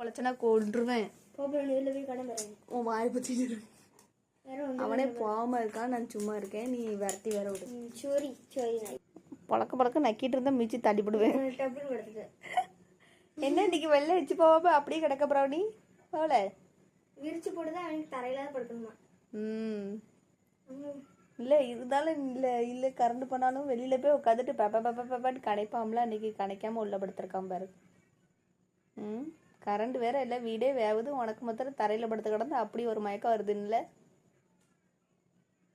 பொழைச்சனா கொன்றுவேன். உன் வாய் பற்றி அவனே போகாம இருக்கான், நான் சும்மா இருக்கேன், நீ விரட்டி வேற விடு. பழக்க நக்கிட்டு இருந்தா மிச்சு தள்ளிப்படுவேன். என்ன இன்னைக்கு வெள்ளை வச்சு போகாம அப்படியே கிடக்க ப்ரௌனி போல விரிச்சு போட்டுதான் அவனுக்கு தரையில படுக்கணுமா? இல்லை இருந்தாலும் இல்லை கரண்ட் பண்ணாலும் வெளியில போய் உட்காந்துட்டு பெப்பான்னு கடைப்பாம்ல, அன்னைக்கு கடைக்காம உள்ள படுத்திருக்கான் பாரு. கரண்ட் வேற இல்லை, வீடே வேவுது, உனக்கு மாத்திரம் தரையில படுத்து கிடந்து அப்படி ஒரு மயக்கம் வருதுன்னு.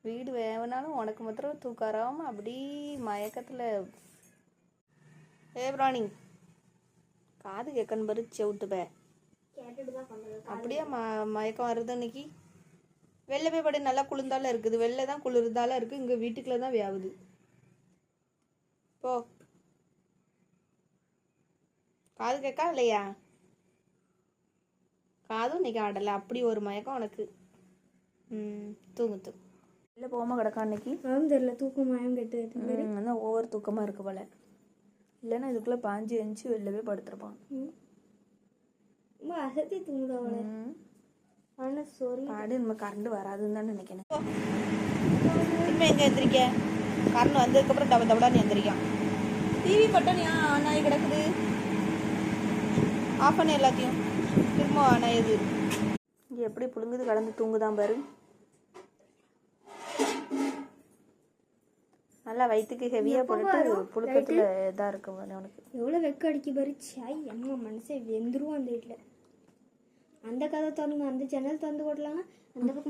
வீடு வேவனாலும் உனக்கு மாத்திரம் தூக்காராம அப்படி மயக்கத்துல. பிராணி காது கேட்கணும் பாரு, செவிட்டுப்ப அப்படியே மயக்கம் வருது. இன்னைக்கு வெளில போய் படி, நல்லா குளிர்ந்தாலும் இருக்குது, வெளில தான் குளிர்ந்தாலும் இருக்கு, இங்க வீட்டுக்குள்ள தான் வேவுது. போ, காது கேட்கா இல்லையா? காதும் இன்னைக்கு ஆடலை, அப்படி ஒரு மயக்கம் உனக்கு. தூங்கு தூங்கு. வெளில போகாம கிடக்கா இன்னைக்கு தெரியல, தூக்கம் மயம் கெட்டு ஒவ்வொரு தூக்கமா இருக்கு போல. இல்லைன்னா இதுக்குள்ள பாஞ்சு எஞ்சி வெளில போய் படுத்துருப்பான். அசத்தி தூங்குதவள. பாடு, நம்ம கரண்ட் வராதுன்னு தான் நினைக்கிறேன். திரும்ப எங்க எந்திரிக்க? கரண்ட் வந்ததுக்கப்புறம் தபடான்னு எந்திரிக்கான். டிவி பட்டன் ஏன் ஆன் ஆகி கிடக்குது? ஆஃப் பண்ண எல்லாத்தையும் திரும்ப ஆன் ஆயுது. இங்கே எப்படி புழுங்குது கடந்து தூங்குதான் பாரு. நல்லா வயிற்றுக்கு ஹெவியாக போட்டுட்டு புழுக்கத்தில் இதாக இருக்கும் உனக்கு. எவ்வளோ வெக்க அடிக்க பாரு. சாய் அம்மா மனசே வெந்துருவோம் அந்த வீட்டில். அந்த கதை திறந்து அந்த ஜன்னல் திறந்து போடலாம்னா அந்த பக்கம்